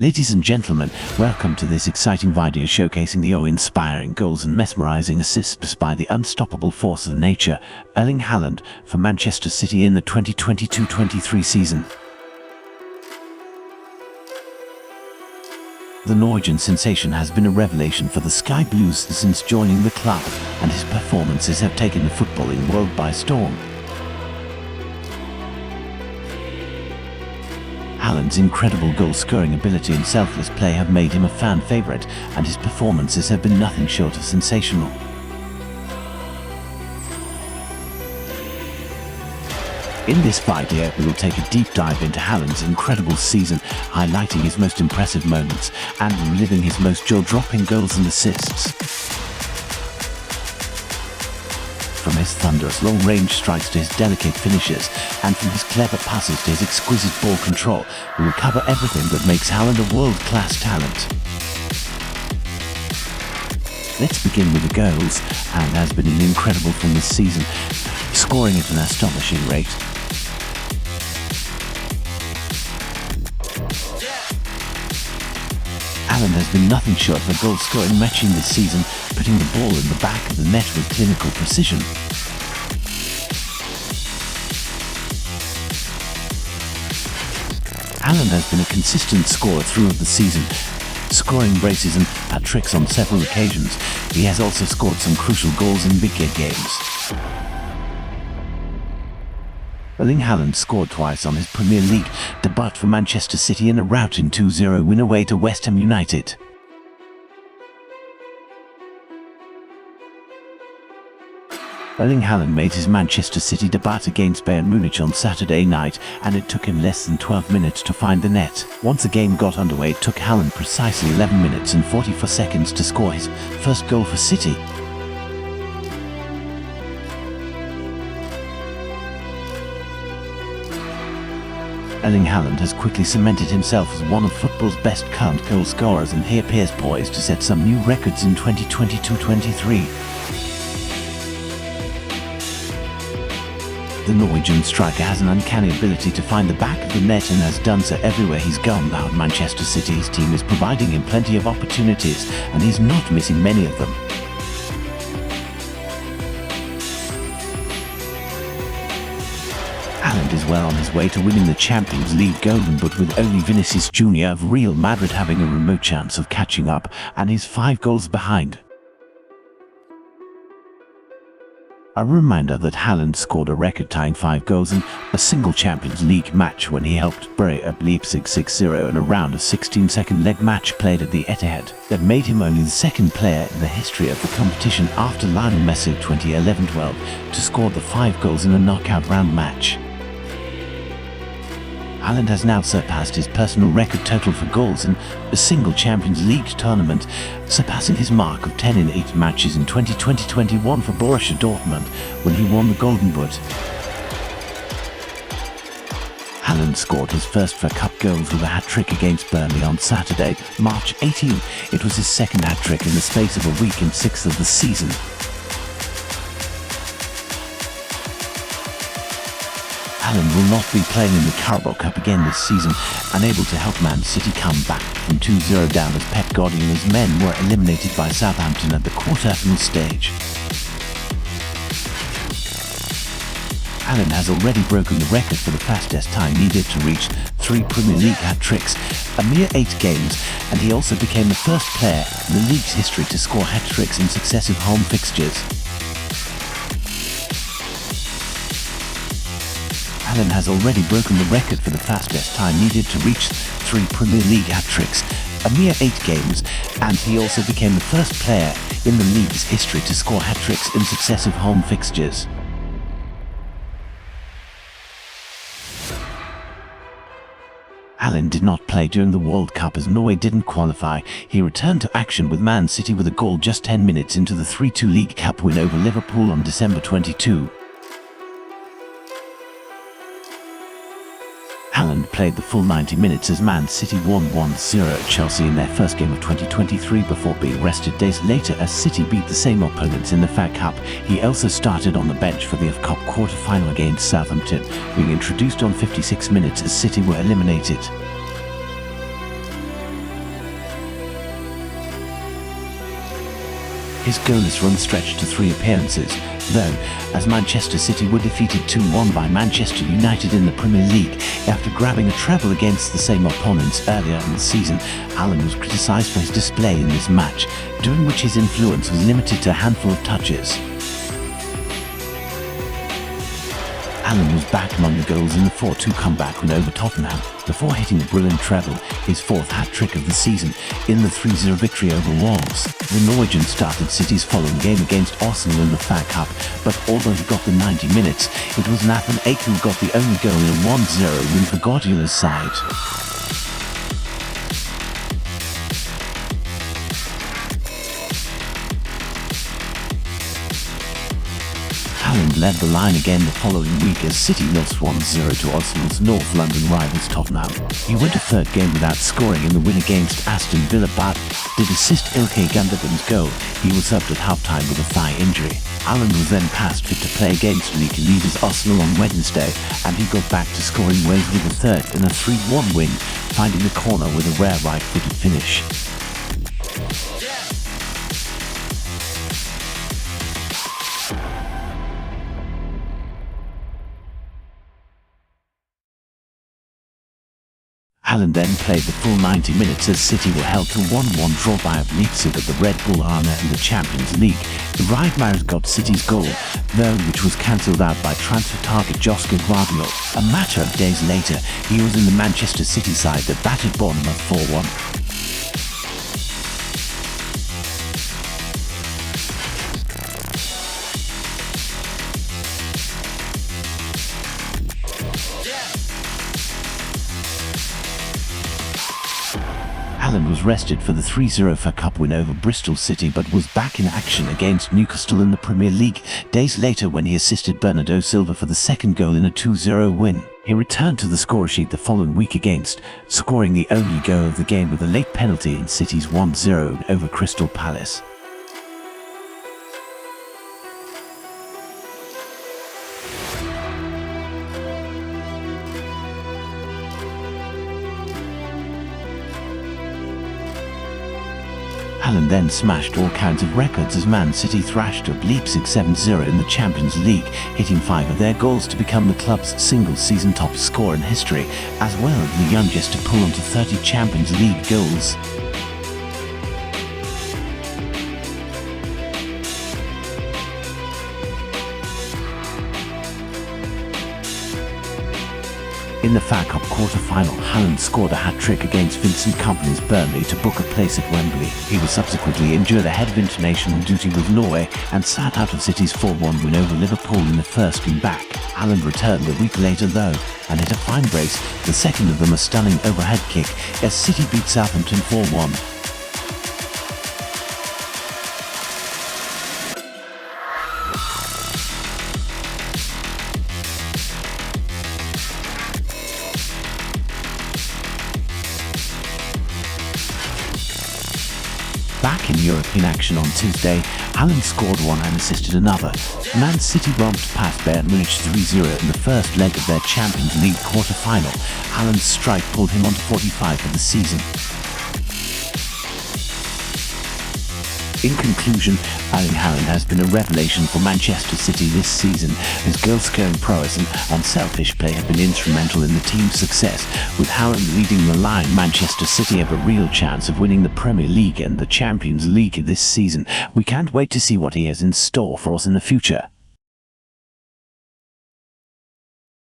Ladies and gentlemen, welcome to this exciting video showcasing the awe-inspiring goals and mesmerizing assists by the unstoppable force of nature, Erling Haaland, for Manchester City in the 2022-23 season. The Norwegian sensation has been a revelation for the Sky Blues since joining the club, and his performances have taken the footballing world by storm. Haaland's incredible goal-scoring ability and selfless play have made him a fan favourite, and his performances have been nothing short of sensational. In this video, we will take a deep dive into Haaland's incredible season, highlighting his most impressive moments and reliving his most jaw-dropping goals and assists. From his thunderous long-range strikes to his delicate finishes, and from his clever passes to his exquisite ball control, we will cover everything that makes Haaland a world-class talent. Let's begin with the goals. Haaland has been incredible from this season, scoring at an astonishing rate. Haaland has been nothing short of a goal-scoring machine this season, putting the ball in the back of the net with clinical precision. Haaland has been a consistent scorer throughout the season, scoring braces and hat-tricks on several occasions. He has also scored some crucial goals in big games. Erling Haaland scored twice on his Premier League debut for Manchester City in a routing 2-0 win away to West Ham United. Erling Haaland made his Manchester City debut against Bayern Munich on Saturday night, and it took him less than 12 minutes to find the net. Once the game got underway, it took Haaland precisely 11 minutes and 44 seconds to score his first goal for City. Erling Haaland has quickly cemented himself as one of football's best current goal scorers, and he appears poised to set some new records in 2022-23. The Norwegian striker has an uncanny ability to find the back of the net and has done so everywhere he's gone. Now at Manchester City's team is providing him plenty of opportunities, and he's not missing many of them. Haaland is well on his way to winning the Champions League Golden Boot, with only Vinicius Jr. of Real Madrid having a remote chance of catching up, and he's 5 goals behind. A reminder that Haaland scored a record-tying 5 goals in a single Champions League match when he helped Bray up Leipzig 6-0 in a round of 16-second leg match played at the Etihad, that made him only the second player in the history of the competition after Lionel Messi 2011-12 to score the 5 goals in a knockout round match. Haaland has now surpassed his personal record total for goals in a single Champions League tournament, surpassing his mark of 10 in 8 matches in 2020-21 for Borussia Dortmund when he won the Golden Boot. Haaland scored his first FA Cup goals with a hat-trick against Burnley on Saturday, March 18. It was his second hat-trick in the space of a week and 6th of the season. Haaland will not be playing in the Carabao Cup again this season, unable to help Man City come back from 2-0 down as Pep Guardiola's men were eliminated by Southampton at the quarter-final stage. Haaland has already broken the record for the fastest time needed to reach 3 Premier League hat-tricks, a mere 8 games, and he also became the first player in the league's history to score hat-tricks in successive home fixtures. Haaland has already broken the record for the fastest time needed to reach 3 Premier League hat-tricks, a mere 8 games, and he also became the first player in the league's history to score hat-tricks in successive home fixtures. Haaland did not play during the World Cup as Norway didn't qualify. He returned to action with Man City with a goal just 10 minutes into the 3-2 League Cup win over Liverpool on December 22. Haaland played the full 90 minutes as Man City won 1-0 at Chelsea in their first game of 2023 before being rested days later as City beat the same opponents in the FA Cup. He also started on the bench for the FA Cup quarter-final against Southampton, being introduced on 56 minutes as City were eliminated. His goalless run stretched to 3 appearances, though, as Manchester City were defeated 2-1 by Manchester United in the Premier League after grabbing a treble against the same opponents earlier in the season. Haaland was criticised for his display in this match, during which his influence was limited to a handful of touches. Haaland was back among the goals in the 4-2 comeback win over Tottenham, before hitting a brilliant treble, his 4th hat-trick of the season, in the 3-0 victory over Wolves. The Norwegian started City's following game against Arsenal in the FA Cup, but although he got the 90 minutes, it was Nathan Ake who got the only goal in a 1-0 win for Guardiola's side. Haaland led the line again the following week as City lost 1-0 to Arsenal's North London rivals Tottenham. He went a 3rd game without scoring in the win against Aston Villa but did assist Ilkay Gundogan's goal. He was subbed at half-time with a thigh injury. Haaland was then passed fit to play against league leaders Arsenal on Wednesday, and he got back to scoring ways with a 3rd in a 3-1 win, finding the corner with a rare right-footed finish. Haaland then played the full 90 minutes as City were held to 1-1 draw by Leipzig at the Red Bull Arena in the Champions League. Riyad Mahrez got City's goal, though which was cancelled out by transfer target Josko Gvardiol. A matter of days later, he was in the Manchester City side that battered Bournemouth 4-1. Haaland was rested for the 3-0 FA Cup win over Bristol City but was back in action against Newcastle in the Premier League days later when he assisted Bernardo Silva for the 2nd goal in a 2-0 win. He returned to the score sheet the following week against, scoring the only goal of the game with a late penalty in City's 1-0 over Crystal Palace. Haaland then smashed all kinds of records as Man City thrashed up Leipzig 7-0 in the Champions League, hitting 5 of their goals to become the club's single-season top scorer in history, as well as the youngest to pull onto 30 Champions League goals. In the FA Cup quarter-final, Haaland scored a hat-trick against Vincent Kompany's Burnley to book a place at Wembley. He was subsequently injured ahead of international duty with Norway and sat out of City's 4-1 win over Liverpool in the first game back. Haaland returned a week later though, and hit a fine brace, the second of them a stunning overhead kick, as City beat Southampton 4-1. Back in European action on Tuesday, Haaland scored one and assisted another. Man City romped past Bayern Munich 3-0 in the first leg of their Champions League quarter-final. Haaland's strike pulled him onto 45 for the season. In conclusion, Erling Haaland has been a revelation for Manchester City this season. His goal-scoring prowess and unselfish play have been instrumental in the team's success. With Haaland leading the line, Manchester City have a real chance of winning the Premier League and the Champions League this season. We can't wait to see what he has in store for us in the future.